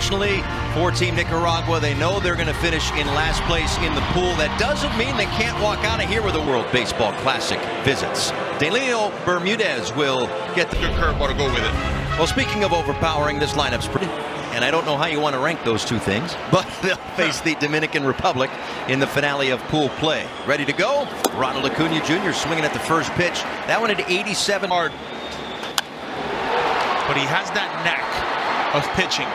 nationally for Team Nicaragua. They know they're going to finish in last place in the pool. That doesn't mean they can't walk out of here with a World Baseball Classic visits. Delino Bermudez will get the good curveball to go with it. Well, speaking of overpowering, this lineup's pretty. And I don't know how you want to rank those two things, but they'll face the Dominican Republic in the finale of pool play. Ready to go? Ronald Acuna Jr. swinging at the first pitch. That one at 87. Hard. But he has that knack of pitching.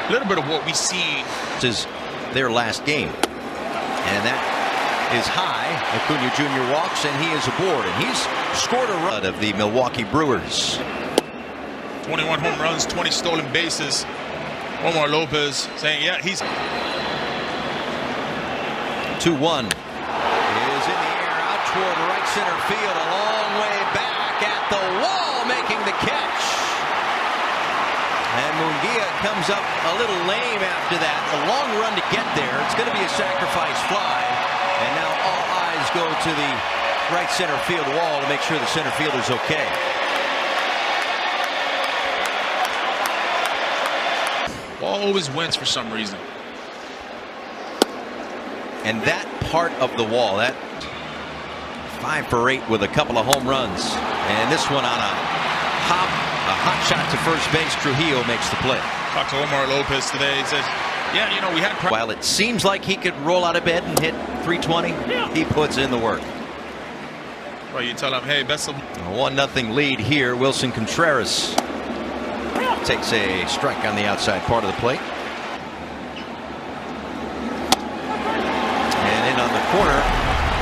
A little bit of what we see. This is their last game. And that is high. Acuna Jr. walks, and he is aboard. And he's scored a run of the Milwaukee Brewers. 21 home runs, 20 stolen bases. Omar Lopez saying, yeah, he's 2-1 is in the air out toward right center field, a long way back at the wall, making the catch. And Munguia comes up a little lame after that. A long run to get there. It's going to be a sacrifice fly. And now all eyes go to the right center field wall to make sure the center fielder's okay. Ball always wins for some reason. And that part of the wall, that 5 for 8 with a couple of home runs. And this one on a hot shot to first base. Trujillo makes the play. Talked to Omar Lopez today. He says, yeah, you know, we had. While it seems like he could roll out of bed and hit 320, he puts in the work. Well, you tell him, hey, best of. A 1-0 lead here. Wilson Contreras takes a strike on the outside part of the plate. And in on the corner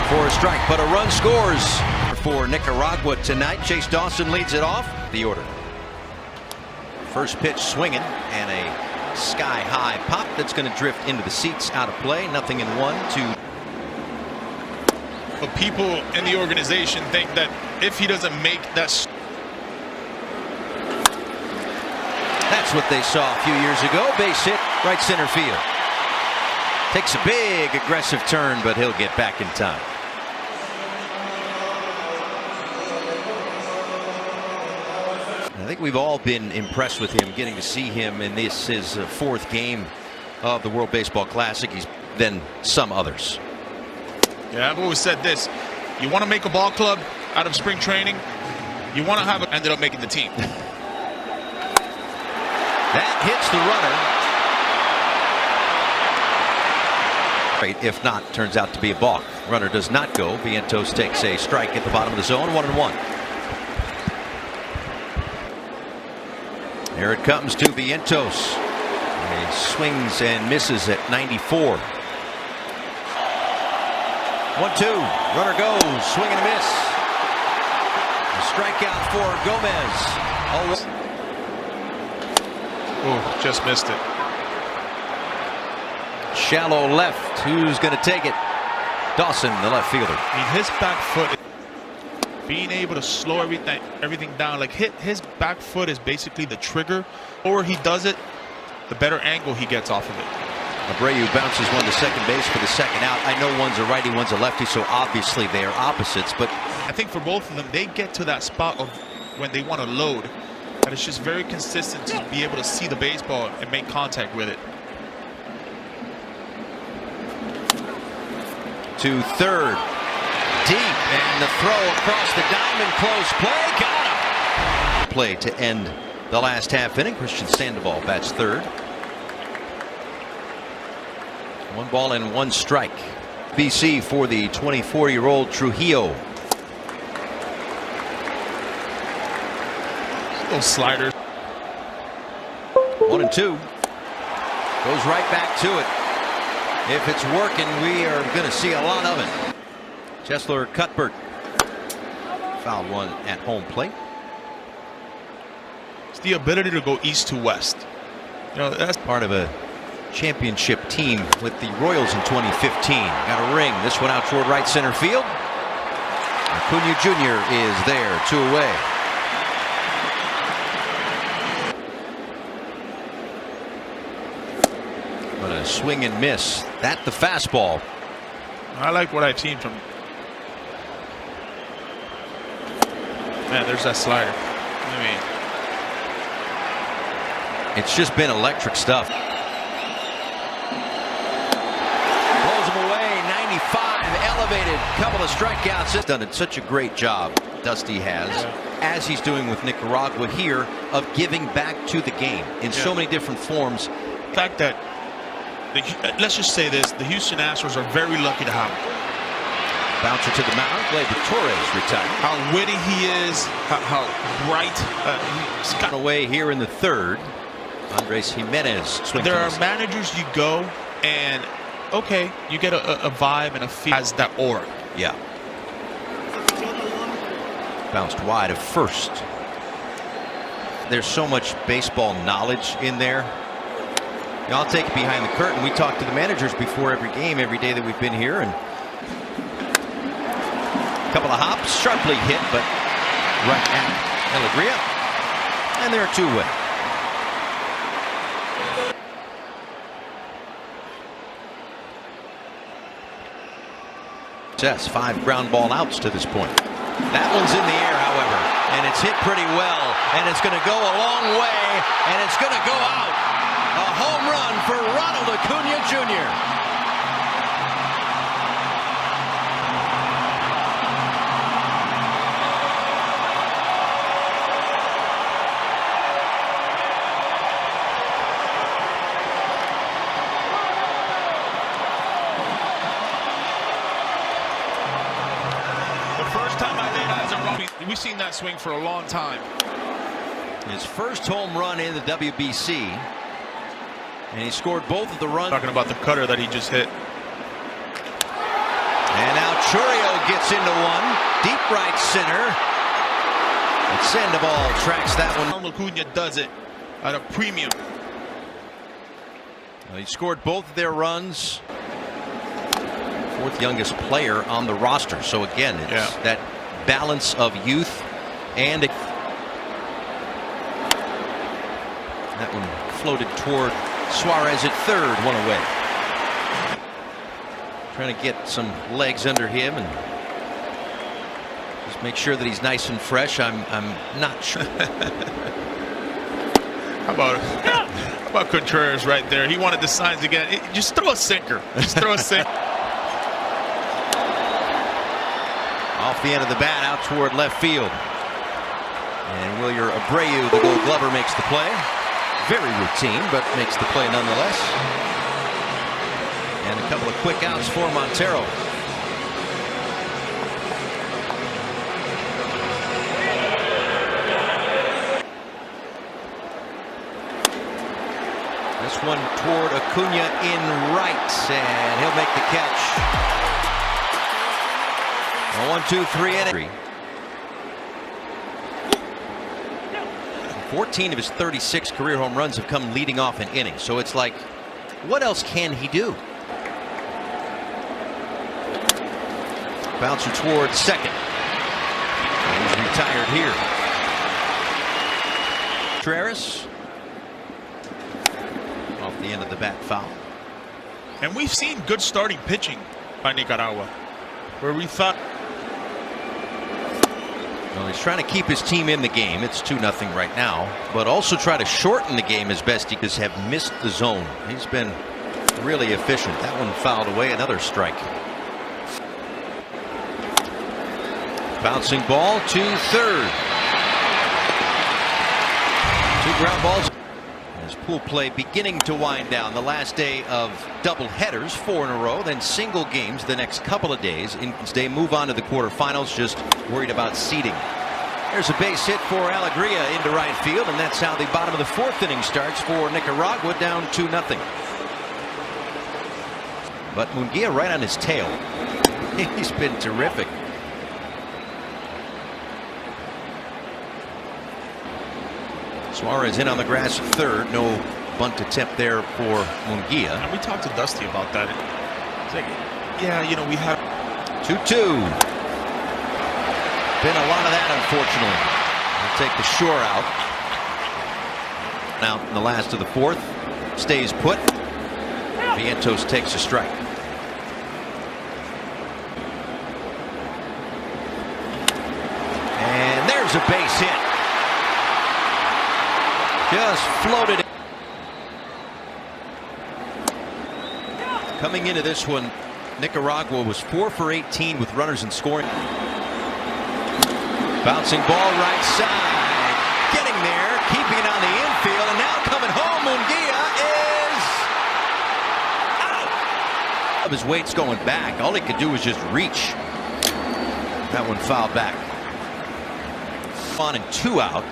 for a strike, but a run scores for Nicaragua tonight. Chase Dawson leads it off. The order. First pitch swinging and a sky-high pop that's going to drift into the seats, out of play. 0-1, 2. But people in the organization think that if he doesn't make that. That's what they saw a few years ago. Base hit, right center field. Takes a big aggressive turn, but he'll get back in time. I think we've all been impressed with him, getting to see him in this his 4th game of the World Baseball Classic. He's than some others. Yeah, I've always said this. You want to make a ball club out of spring training, you want to have it ended up making the team. That hits the runner. If not, turns out to be a balk. Runner does not go. Vientos takes a strike at the bottom of the zone. 1-1. Here it comes to Vientos. He swings and misses at 94. 1-2. Runner goes. Swing and a miss. A strikeout for Gomez. Oh, just missed it. Shallow left. Who's going to take it? Dawson, the left fielder. I mean, his back foot, being able to slow everything down, like his back foot is basically the trigger. The more he does it, the better angle he gets off of it. Abreu bounces one to second base for the second out. I know one's a righty, one's a lefty, so obviously they are opposites. But I think for both of them, they get to that spot of when they want to load. And it's just very consistent to be able to see the baseball and make contact with it. To third. Deep. And the throw across the diamond. Close play. Got him. Play to end the last half inning. Christian Sandoval bats third. 1 ball and 1 strike. BC for the 24-year-old Trujillo. Those sliders. 1-2. Goes right back to it. If it's working, we are going to see a lot of it. Chesler Cuthbert fouled one at home plate. It's the ability to go east to west. You know, that's part of a championship team with the Royals in 2015. Got a ring. This one out toward right center field. Acuna Jr. is there, 2 away. But a swing and miss. That the fastball. I like what I've seen from. Man, there's that slider. I It's just been electric stuff. Blows him away. 95 elevated. Couple of strikeouts. He's done such a great job, Dusty has, as he's doing with Nicaragua here, of giving back to the game in so many different forms. The fact that let's just say this, the Houston Astros are very lucky to have him. Bouncer to the mound. Gleyber Torres retired. How witty he is, how bright. He's got away here in the third. Andres Jimenez. There are managers you go and okay, you get a vibe and a feel as that aura. Yeah. Bounced wide of first. There's so much baseball knowledge in there. I'll take it behind the curtain. We talk to the managers before every game, every day that we've been here, and a couple of hops, sharply hit, but right at Alegria, and they're 2 away. Success, 5 ground ball outs to this point. That one's in the air, however, and it's hit pretty well, and it's going to go a long way, and it's going to go out. A home run for Ronald Acuna Jr. The first time I laid eyes on Robbie, we've seen that swing for a long time. His first home run in the WBC. And he scored both of the runs. Talking about the cutter that he just hit. And now Churio gets into one. Deep right center. And Sandoval tracks that one. Ronald Acuna does it at a premium. Well, he scored both of their runs. 4th youngest player on the roster. So again, it's that balance of youth and that one floated toward Suarez at third, 1 away. Trying to get some legs under him and just make sure that he's nice and fresh. I'm not sure. How about Contreras right there? He wanted the signs again. Just throw a sinker. Just throw a sinker. Off the end of the bat, out toward left field. And Wilyer Abreu, the Gold Glover, makes the play. Very routine, but makes the play nonetheless. And a couple of quick outs for Montero. This one toward Acuna in right, and he'll make the catch. A 1-2-3 inning. 14 of his 36 career home runs have come leading off an inning. So it's like, what else can he do? Bouncer towards second. And he's retired here. Contreras off the end of the bat, foul. And we've seen good starting pitching by Nicaragua, where we thought. Well, he's trying to keep his team in the game. It's 2-0 right now, but also try to shorten the game as best he does. Have missed the zone. He's been really efficient. That one fouled away. Another strike. Bouncing ball to third. 2 ground balls. As pool play beginning to wind down. The last day of double headers, 4 in a row, then single games the next couple of days. They move on to the quarterfinals, just worried about seeding. There's a base hit for Alegria into right field, and that's how the bottom of the 4th inning starts for Nicaragua, down 2-0. But Munguia right on his tail. He's been terrific. Suarez in on the grass at third. No bunt attempt there for Munguia. And we talked to Dusty about that. It's like, yeah, you know, we have 2-2. Been a lot of that, unfortunately. We'll take the shore out. Now in the last of the 4th. Stays put. Vientos takes a strike. And there's a base hit. Just floated. Coming into this one, Nicaragua was 4 for 18 with runners in scoring. Bouncing ball right side, getting there, keeping it on the infield, and now coming home. Munguia is out. His weight's going back. All he could do was just reach. That one fouled back. On and 2 out.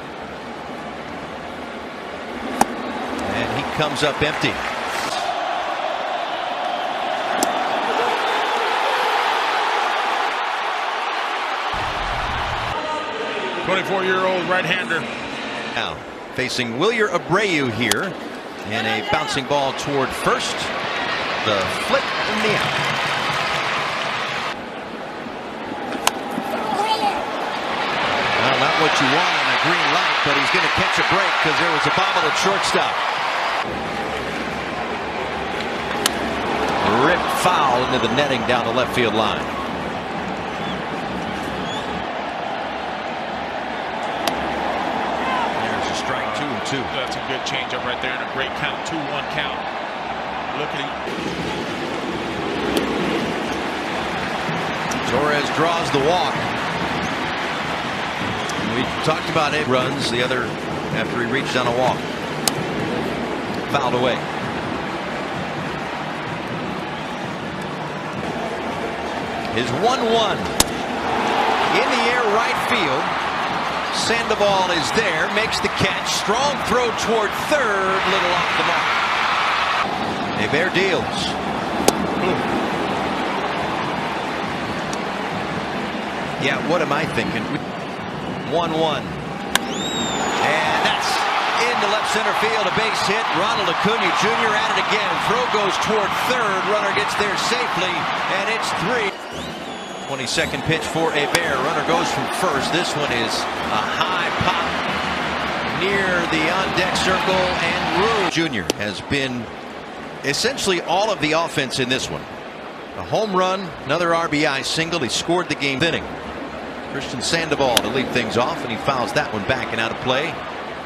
And he comes up empty. 24-year-old right-hander. Now facing Wilyer Abreu here, and a bouncing ball toward first. The flip in the out. Well, not what you want on a green light, but he's going to catch a break because there was a bobble at shortstop. Ripped foul into the netting down the left field line. Strike 2 and 2. That's a good changeup right there, and a great count. 2-1 count. Look at him. Torres draws the walk. We talked about it. Runs the other after he reached on a walk. Fouled away. His 1-1 in the air, right field. Sandoval is there, makes the catch. Strong throw toward third, little off the mark. Hebert deals. Yeah, what am I thinking? 1-1. And that's into left center field, a base hit. Ronald Acuna Jr. at it again. Throw goes toward third. Runner gets there safely, and it's 3. 22nd pitch for Hebert. Runner goes from first. This one is a high pop near the on-deck circle, and Rue Jr. has been essentially all of the offense in this one. A home run, another RBI single. He scored the game inning. Christian Sandoval to lead things off, and he fouls that one back and out of play.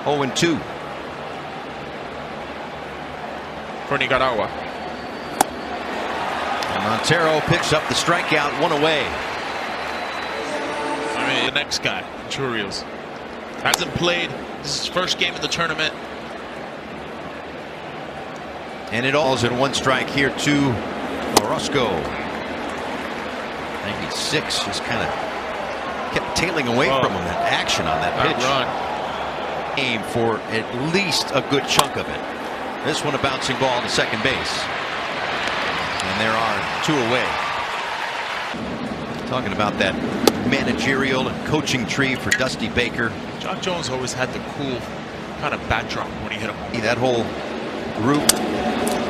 0-2 for Nicaragua. Montero picks up the strikeout, 1 away. I mean, the next guy, Churios, hasn't played. This is his first game in the tournament. And it all is in 1 strike here to Orozco. 96 just kind of kept tailing away from him. That action on that pitch. Aim for at least a good chunk of it. This one a bouncing ball to second base. And there are 2 away. Talking about that managerial and coaching tree for Dusty Baker. John Jones always had the cool kind of bat drop when he hit him. That whole group.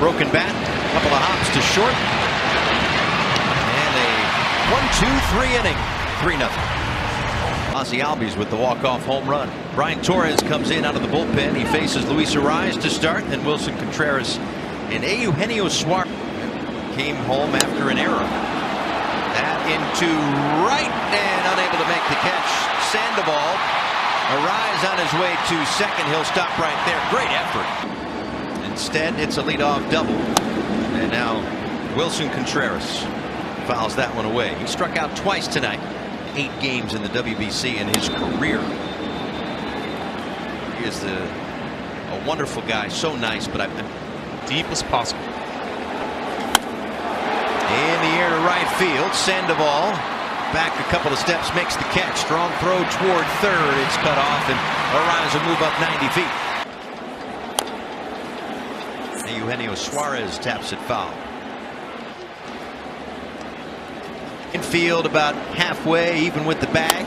Broken bat, a couple of hops to short. And a 1-2-3 inning. 3-0. Ozzie Albies with the walk-off home run. Brian Torres comes in out of the bullpen. He faces Luis Ariz to start. Then Wilson Contreras and Eugenio Suarez came home after an error. That into right, and unable to make the catch. Sandoval. Ariz on his way to second. He'll stop right there. Great effort. Instead, it's a leadoff double. And now Wilson Contreras fouls that one away. He struck out twice tonight. 8 games in the WBC in his career. He is a wonderful guy. So nice, but I've been deep as possible. In the air to right field. Sandoval back a couple of steps, makes the catch. Strong throw toward third. It's cut off, and Ariz will move up 90 feet. Eugenio Suarez taps it foul. Infield about halfway, even with the bag.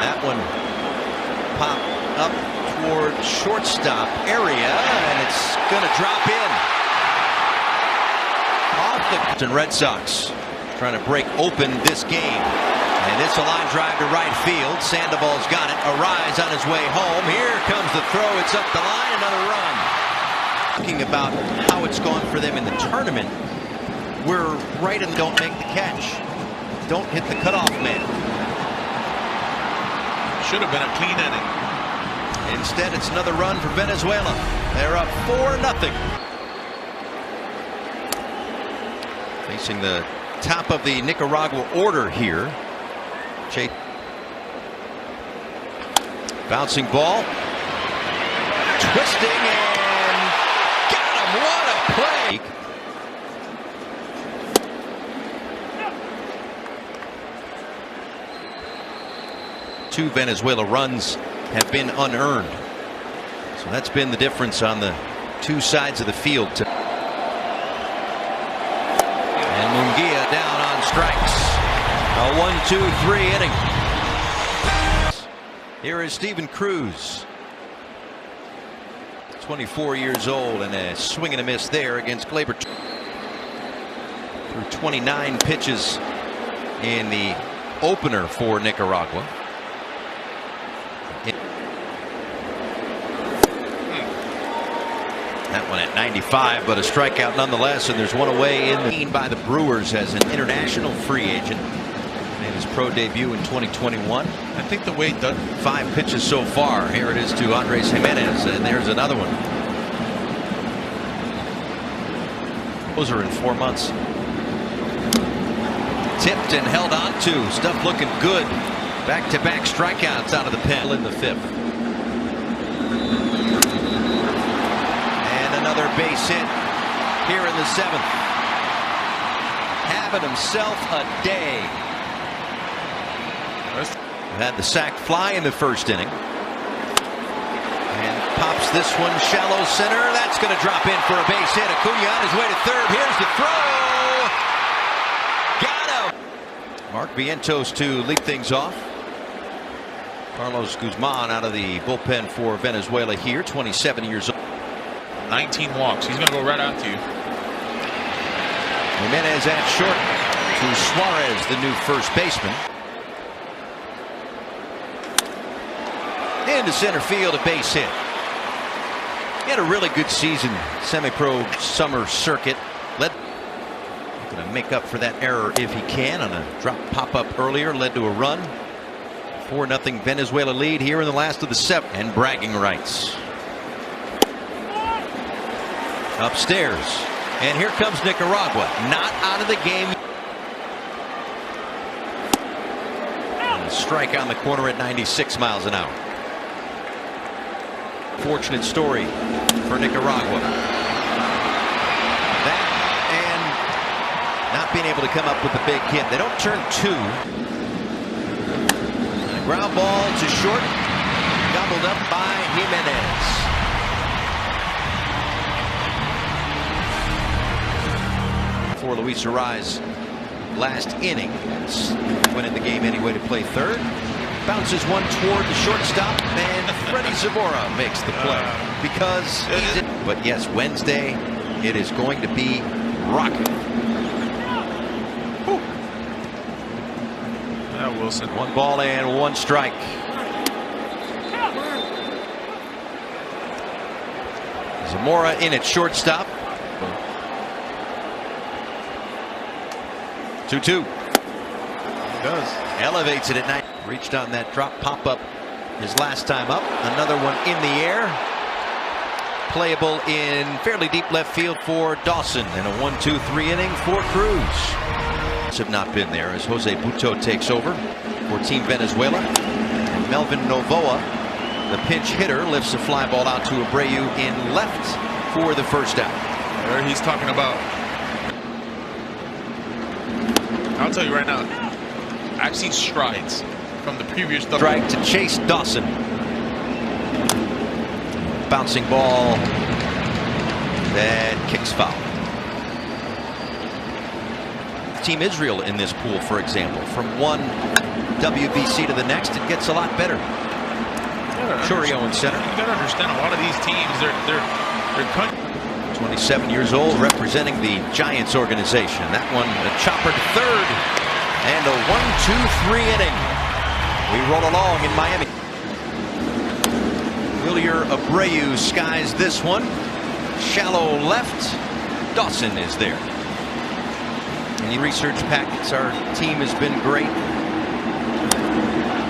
That one popped up toward shortstop area, and it's going to drop in. Off the Red Sox trying to break open this game. And it's a line drive to right field. Sandoval's got it. Ariz on his way home. Here comes the throw. It's up the line. Another run. Talking about how it's gone for them in the tournament. We're right in the don't make the catch. Don't hit the cutoff man. Should have been a clean inning. Instead, it's another run for Venezuela. They're up 4-0. Facing the top of the Nicaragua order here. Bouncing ball. Twisting and got him. What a play. Two Venezuela runs have been unearned. So that's been the difference on the two sides of the field. And Munguia down on strikes. A 1-2-3 inning. Here is Steven Cruz. 24 years old, and a swing and a miss there against Glaber. Through 29 pitches in the opener for Nicaragua. That one at 95, but a strikeout nonetheless, and there's one away in the by the Brewers as an international free agent. Made his pro debut in 2021. I think the way done 5 pitches so far. Here it is to Andres Jimenez, and there's another one. Those are in 4 months. Tipped and held on to. Stuff looking good. Back-to-back strikeouts out of the pen in the 5th. Another base hit here in the 7th. Having himself a day. Had the sac fly in the 1st inning. And pops this one shallow center. That's going to drop in for a base hit. Acuna on his way to 3rd. Here's the throw. Got him. Mark Vientos to lead things off. Carlos Guzman out of the bullpen for Venezuela here, 27 years old. 19 walks. He's going to go right after you. Jimenez at short to Suarez, the new first baseman. Into center field, a base hit. He had a really good season, semi-pro summer circuit. Going to make up for that error if he can on a drop pop-up earlier, led to a run. 4-0 Venezuela lead here in the last of the 7th, and bragging rights. Upstairs, and here comes Nicaragua, not out of the game. And a strike on the corner at 96 miles an hour. Fortunate story for Nicaragua. That and not being able to come up with the big hit. They don't turn 2. And a ground ball to short, gobbled up by Jimenez. For Luis Arraez last inning, winning the game anyway to play 3rd. Bounces one toward the shortstop, and Freddie Zamora makes the play because he's in. But yes, Wednesday it is going to be rocking. Wilson. 1 ball and 1 strike. Zamora in at shortstop. 2-2. He does. Elevates it at night. Reached on that drop pop-up his last time up. Another one in the air. Playable in fairly deep left field for Dawson. And a 1-2-3 inning for Cruz. Have not been there as Jose Buto takes over for Team Venezuela. And Melvin Novoa, the pinch hitter, lifts a fly ball out to Abreu in left for the 1st out. There he's talking about. I'll tell you right now, I've seen strides from the previous strike to Chase Dawson. Bouncing ball that kicks foul. Team Israel in this pool, for example, from one WBC to the next, it gets a lot better. Churio in center. You got to understand, a lot of these teams, they're 27 years old, representing the Giants organization. That one, a chopper to 3rd, and a 1-2-3 inning. We roll along in Miami. Wilyer Abreu skies this one. Shallow left. Dawson is there. Any research packets, our team has been great.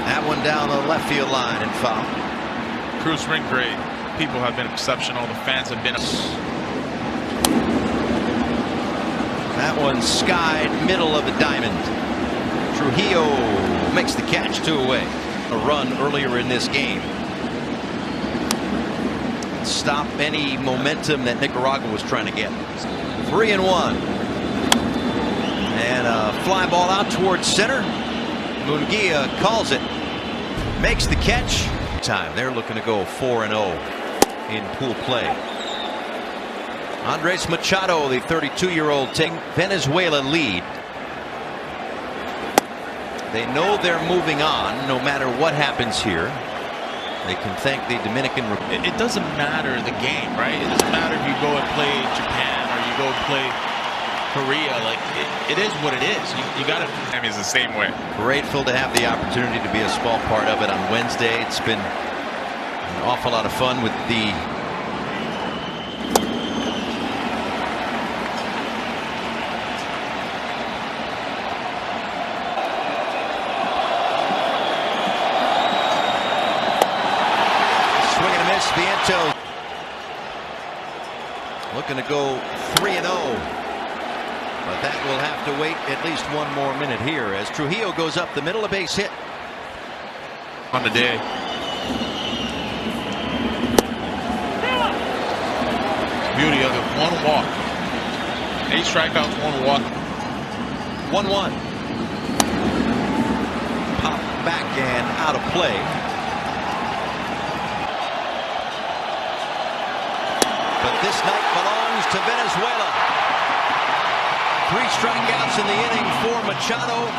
That one down the left field line and foul. Cruz ring great. People have been exceptional. The fans have been. That one skied middle of the diamond. Trujillo makes the catch, 2 away. A run earlier in this game. Stop any momentum that Nicaragua was trying to get. 3-1. And a fly ball out towards center. Munguia calls it. Makes the catch. Time they're looking to go 4-0 in pool play. Andres Machado, the 32-year-old, taking Venezuela lead. They know they're moving on no matter what happens here. They can thank the Dominican. It doesn't matter the game, right? It doesn't matter if you go and play Japan or you go and play Korea. Like it is what it is. You got to. I mean, it's the same way. Grateful to have the opportunity to be a small part of it on Wednesday. It's been an awful lot of fun with the Vientos looking to go 3-0, but that will have to wait at least one more minute here as Trujillo goes up the middle, a base hit on the day. Beauty of it, 1 walk, 8 strikeouts, 1 walk. 1-1. Pop back and out of play. But this night belongs to Venezuela. 3 strikeouts in the inning for Machado.